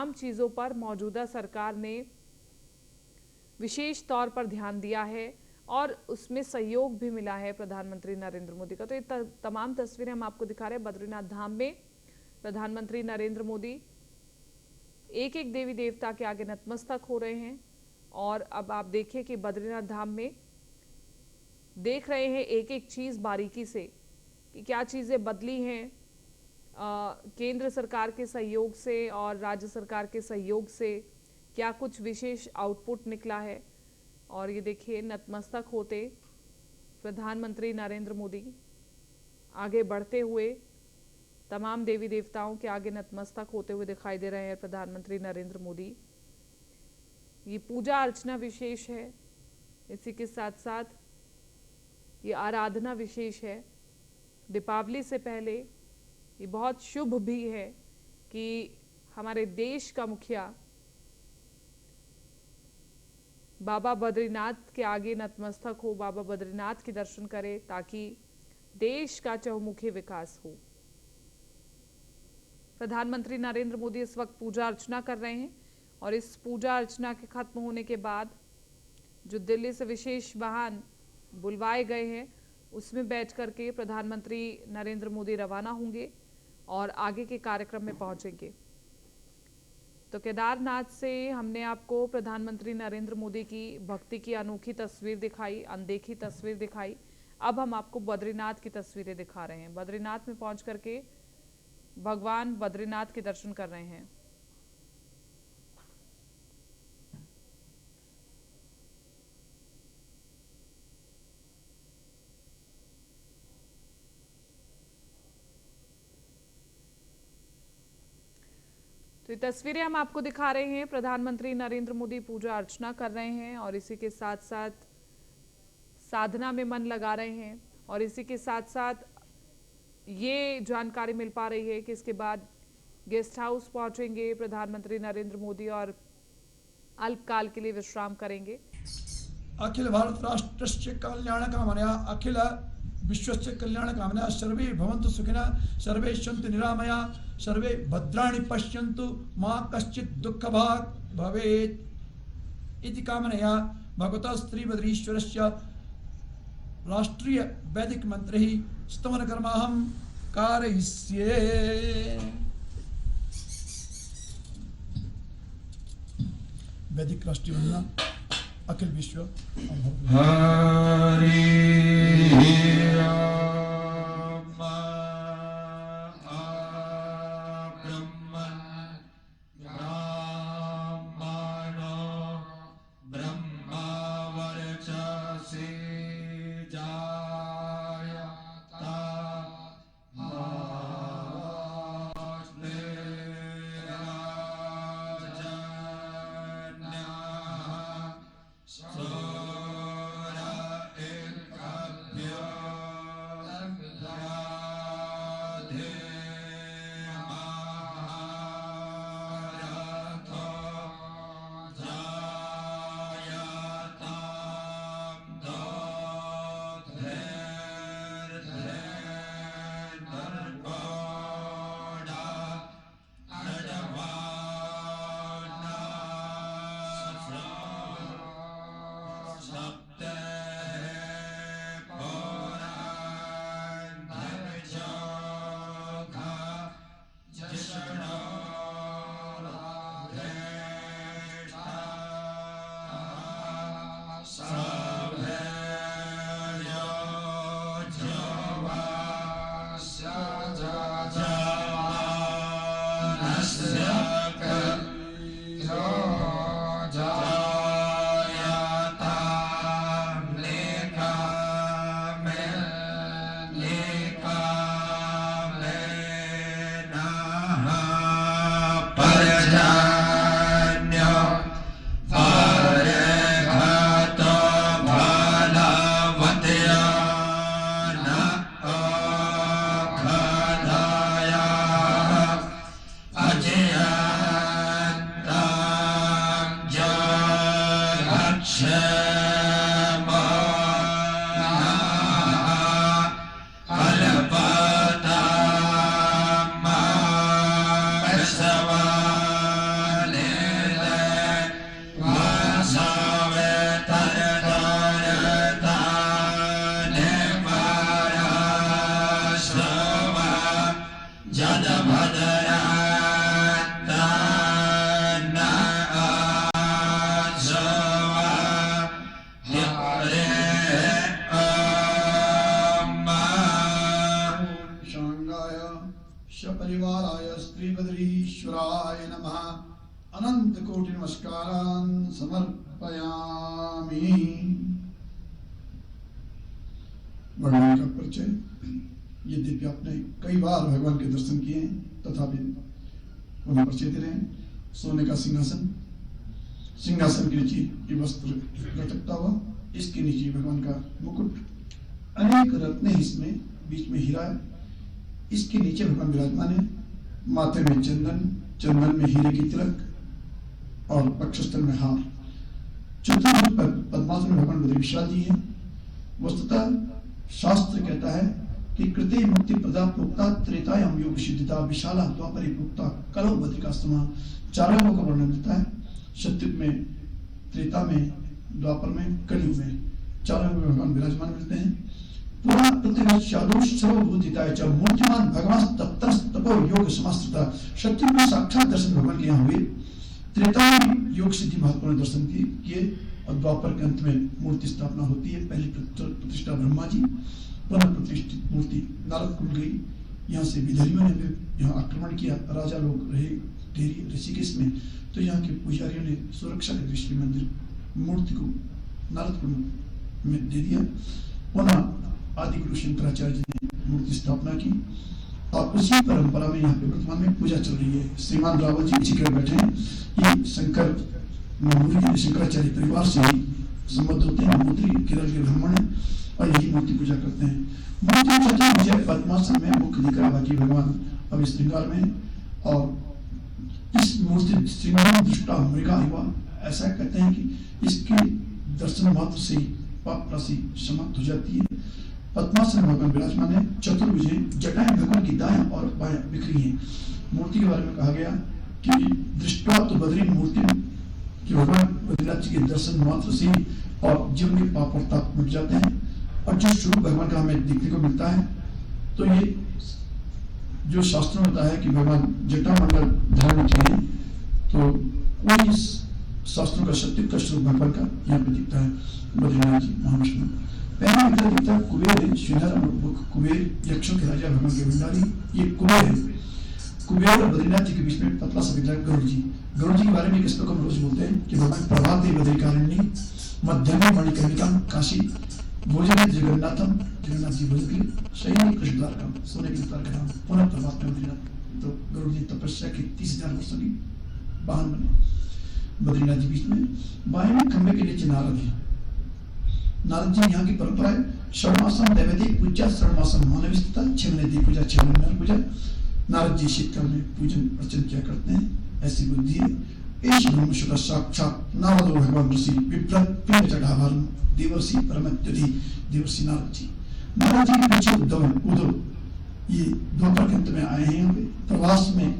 तमाम चीज़ों पर मौजूदा सरकार ने विशेष तौर पर ध्यान दिया है और उसमें सहयोग भी मिला है प्रधानमंत्री नरेंद्र मोदी का। तो ये तमाम तस्वीरें हम आपको दिखा रहे हैं। बद्रीनाथ धाम में प्रधानमंत्री नरेंद्र मोदी एक एक देवी देवता के आगे नतमस्तक हो रहे हैं। और अब आप देखिए कि बद्रीनाथ धाम में देख रहे हैं एक एक चीज़ बारीकी से कि क्या चीज़ें बदली हैं केंद्र सरकार के सहयोग से और राज्य सरकार के सहयोग से, क्या कुछ विशेष आउटपुट निकला है। और ये देखिए नतमस्तक होते प्रधानमंत्री नरेंद्र मोदी आगे बढ़ते हुए तमाम देवी देवताओं के आगे नतमस्तक होते हुए दिखाई दे रहे हैं प्रधानमंत्री नरेंद्र मोदी। ये पूजा अर्चना विशेष है, इसी के साथ साथ ये आराधना विशेष है। दीपावली से पहले ये बहुत शुभ भी है कि हमारे देश का मुखिया बाबा बद्रीनाथ के आगे नतमस्तक हो, बाबा बद्रीनाथ के दर्शन करे ताकि देश का चहुमुखी विकास हो। प्रधानमंत्री नरेंद्र मोदी इस वक्त पूजा अर्चना कर रहे हैं और इस पूजा अर्चना के खत्म होने के बाद जो दिल्ली से विशेष वाहन बुलवाए गए हैं उसमें बैठ करके प्रधानमंत्री नरेंद्र मोदी रवाना होंगे और आगे के कार्यक्रम में पहुंचेंगे। तो केदारनाथ से हमने आपको प्रधानमंत्री नरेंद्र मोदी की भक्ति की अनोखी तस्वीर दिखाई, अनदेखी तस्वीर दिखाई। अब हम आपको बद्रीनाथ की तस्वीरें दिखा रहे हैं। बद्रीनाथ में पहुंच करके भगवान बद्रीनाथ के दर्शन कर रहे हैं। तो ये तस्वीरें हम आपको दिखा रहे हैं। प्रधानमंत्री नरेंद्र मोदी पूजा अर्चना कर रहे हैं और इसी के साथ साथ साधना में मन लगा रहे हैं। और इसी के साथ साथ ये जानकारी मिल पा रही है कि इसके बाद गेस्ट हाउस पहुंचेंगे प्रधानमंत्री नरेंद्र मोदी और अल्पकाल के लिए विश्राम करेंगे। अखिल भारत राष्ट्रस्य कल्याण कामना अखिल विश्वस्य कल्याण कामना सर्वे भवन्तु सुखिनः सर्वे सन्तु निरामया सर्वे भद्राणि पश्यन्तु मा कश्चित् दुःखभाग् भवेत् इति कामनया भगवतः श्रीबद्रीश्वरस्य राष्ट्रीय वैदिक मंत्रिः स्तवनकर्माहं कारयिष्ये। वैदिक राष्ट्रीय वंदना अखिल विश्व हरे अनंत कोटि नमस्कारान् समर्पयामि। भगवान का परिचय। यद्यपि आपने कई बार भगवान के दर्शन किए हैं, तथापि उन्हें परिचय दे रहे हैं। सोने का सिंहासन, सिंहासन के नीचे ये वस्त्र लटकता हुआ, इसके नीचे भगवान का मुकुट, अनेक रत्न इसमें, बीच में हीरा है, इसके नीचे भगवान विराजमान है। माथे में चंदन, चंदन में हीरे की तिलक और वक्षस्थल में हार। चतुर्भुज पद्मासन में भगवान बद्री विश्राम जी है। वस्तुतः शास्त्र कहता है कि कृते मुक्ति प्रदा प्रोक्ता त्रेतायाम योग सिद्धिता विशाला द्वापरी प्रोक्ता कलो बद्रिकाश्रमा। चारों का वर्णन देता है। सत्युग में, त्रेता में, द्वापर में, कलयुग में, चारों में भगवान विराजमान मिलते हैं। पूरा पृथ्वी शादुष सर्वभूतिताय च मूर्तिमान भगवान तपो योग समास्थिता। सत्युग में साक्षात दर्शन भगवान के यहाँ हुए। त्रेता में योग सिद्धि महत्वपूर्ण दर्शन किए और द्वापर के अंत में मूर्ति स्थापना होती है। पहली प्रतिष्ठा ब्रह्मा जी, पुनः प्रतिष्ठित मूर्ति नारद कुंड गई। यहाँ से विदर्भियों ने भी यहाँ आक्रमण किया, राजा लोग रहे ढेरी ऋषिकेश में, तो यहाँ के पुजारियों ने सुरक्षा के दृष्टि में मंदिर मूर्ति को नारद कुंड में दे दिया। पुनः आदि गुरु शंकराचार्य जी ने मूर्ति स्थापना की और उसी परंपरा में यहाँ पे वर्तमान में पूजा चल रही है। श्रीमान रावल जी इसी के बैठे हैं। ये शंकराचार्य परिवार से ही संबद्ध होते हैं। मूर्ति केरल के ब्राह्मण है और यही मूर्ति पूजा करते हैं। मूर्ति विजय पद्मासन में मुख्य दिख रहा बाकी भगवान अब श्रृंगार में। और इस मूर्ति श्रृंगार दृष्टा मृगा युवा, ऐसा कहते हैं कि इसके दर्शन मात्र से पाप राशि समाप्त हो जाती है। पद्मासन में भगवान विराजमान है। चतुर्भुज है, जटाएं भगवान की दाएं और बाएं बिखरी हैं। मूर्ति के बारे में कहा गया कि दृष्टवा तो बद्री मूर्ति कि भगवान बद्रीनाथ जी के दर्शन मात्र से और जीवन के पाप और ताप मिट जाते हैं। और जो स्वरूप भगवान का हमें देखने को मिलता है, तो ये जो शास्त्रों में बताया है कि भगवान जटा मंडल धारण किए, तो कोई इस शास्त्रों का सत्य का स्वरूप भगवान का यहाँ पे दिखता है। बद्रीनाथ जी महाविष्णु पहला विग्रह दिखता है कुबेर है। श्रीधर कुबेर यक्षों के राजा भगवान के भंडारी, ये कुबेर है। कुबेर और बद्रीनाथ जी के बीच में पतला सा विग्रह गरुड़ जी। गरुड़ जी के बारे में किस प्रकार हम रोज बोलते हैं कि भगवान प्रभाते बद्रिकारण्य मध्यमे मणिकर्णिका काशी भोजन जगन्नाथम, जगन्नाथ जी भोजन के शयन कृष्ण द्वारका, सोने के द्वार का नाम। पुनः प्रभात में बद्रीनाथ, तो गरुड़ जी तपस्या के 30,000 वर्षों की वाहन बने। बद्रीनाथ जी बीच में, बाएं में खंबे के नीचे नारद है। नारद जी यहाँ की परंपरा है। षण्मासम दैवतिक पूजा, षण्मासम मानवी स्थिता, 6 महीने दी पूजा, 6 महीने पूजा। नारद जी शीतकाल में पूजन अर्चन किया करते हैं, ऐसी बुद्धि है। एष ब्रह्म शुद्ध साक्षात नारदो भगवान ऋषि विप्रत पिंड जटाभरण देवर्षि परमत्यधि देवर्षि नारद जी। नारद जी के पीछे उद्धव ये द्वापर के अंत में आए हैं प्रवास में,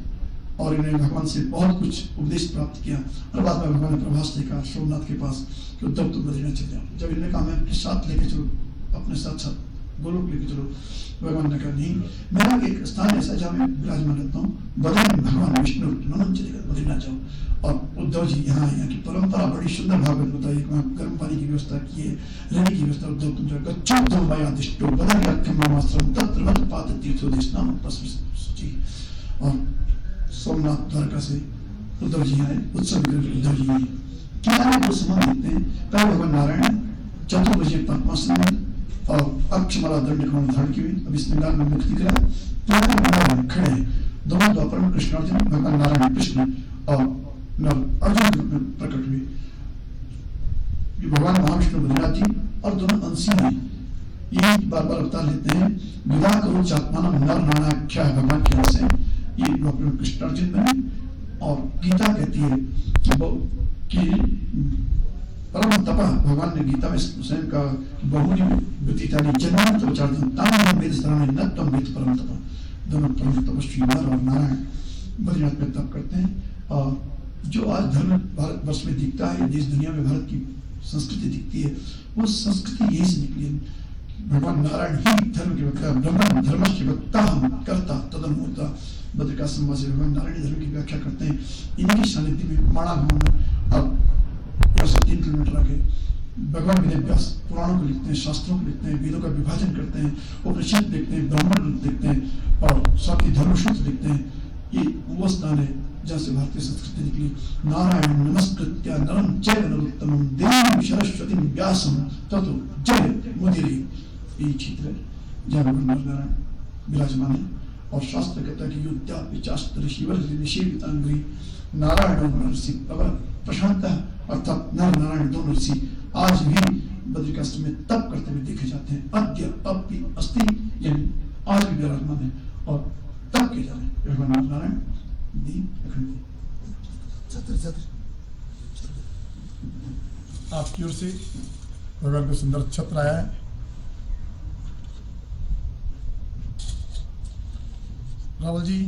और इन्होंने भगवान से बहुत कुछ उपदेश प्राप्त किया। और बाद में भगवान ने प्रभास देखा सोमनाथ के पास कि उद्धव तुम बद्रीनाथ चले जाओ। जब इन्होंने कहा मैं अपने साथ लेके चलो, अपने साथ साथ गोलोक लेके चलो, भगवान ने कहा नहीं, मेरा एक स्थान ऐसा जहाँ मैं विराजमान रहता हूँ, बद्रीनाथ भगवान विष्णु नमन चलेगा, बद्रीनाथ जाओ। और उद्धव जी यहाँ की परंपरा बड़ी सुंदर भागवत बताइए, वहाँ गर्म पानी की व्यवस्था की है, रहने की व्यवस्था। उद्धव तुम जाओ, गच्छो मया दिष्टो बदर्याख्यमाश्रम तत्र मत पात तीर्थो देशनाम सूची। और सोमनाथ द्वारका से उद्धव जी आए, उत्सव उद्धव जी आए। किनारे को समान देखते हैं। पहले भगवान नारायण चतुर्भुज पद्मासन में और अक्षमाला दंड कौन धारण की हुई, अभी श्रृंगार में मुक्ति करा। नारायण खड़े हैं, दोनों द्वापर में कृष्णार्जुन, भगवान नारायण कृष्ण और अर्जुन के रूप में प्रकट हुए। भगवान महाविष्णु बद्रीनाथ जी और दोनों अंशी हैं, यही बार बार अवतार लेते हैं। विवाह करो चात्माना नर नानाख्या है भगवान के रस है। ये द्वापर में कृष्णार्जुन बने। और गीता कहती है कि परम तपः, भगवान ने गीता में स्वयं का बहुनी व्यतीतानि जन्म तपचार्जन ताम वेद शरण न तम वेद परम तपः। दोनों परम तपस्वी नर और नारायण बद्रीनाथ में तप करते हैं। और जो आज धर्म भारत वर्ष में दिखता है, देश दुनिया में भारत की संस्कृति दिखती है, वो संस्कृति यही से निकली है। भगवान नारायण ही धर्म के वक्ता, ब्रह्म धर्मस्य वक्ता हम करता तदनुता। बद्रिका से भगवान नारायण धर्म की व्याख्या करते हैं। इनकी सानिध्य में माणा गांव में अब 3 किलोमीटर आगे भगवान वेद व्यास पुराणों को लिखते हैं, शास्त्रों को लिखते हैं, वेदों का विभाजन करते हैं, उपनिषद देखते हैं, ब्राह्मण देखते हैं और साथ ही धर्मसूत्र देखते हैं। ये वो स्थान है जहाँ से भारतीय संस्कृति निकली। नारायण नमस्कृत्य नरम चैव नरोत्तमं देवीं सरस्वतीं व्यासं ततो जयते मुदीरये। ये चित्र जहाँ भगवान नारायण विराजमान है और शास्त्र कहता है कि युद्धापि चास्त्र ऋषिवर निषेवितांग्री नारायण ऋषि प्रवर प्रशांत अर्थात नर नारायण दोनों ऋषि आज भी बद्रिकाश्रम में तप करते हुए देखे जाते हैं। अद्य तपि अस्ति, यानी आज भी विराजमान है और तप किए जा रहे हैं। भगवान नारायण दीप अखंड आपकी ओर से भगवान को सुंदर छत्र आया है। रावल जी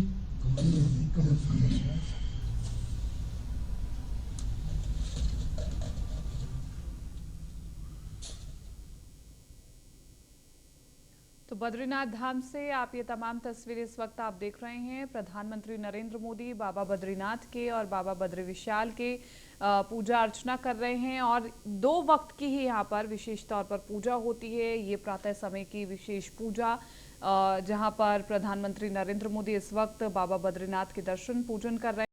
तो बद्रीनाथ धाम से आप ये तमाम तस्वीरें इस वक्त आप देख रहे हैं। प्रधानमंत्री नरेंद्र मोदी बाबा बद्रीनाथ के और बाबा बद्री विशाल के पूजा अर्चना कर रहे हैं और 2 वक्त की ही यहाँ पर विशेष तौर पर पूजा होती है। ये प्रातः समय की विशेष पूजा जहाँ पर प्रधानमंत्री नरेंद्र मोदी इस वक्त बाबा बद्रीनाथ के दर्शन पूजन कर रहे हैं।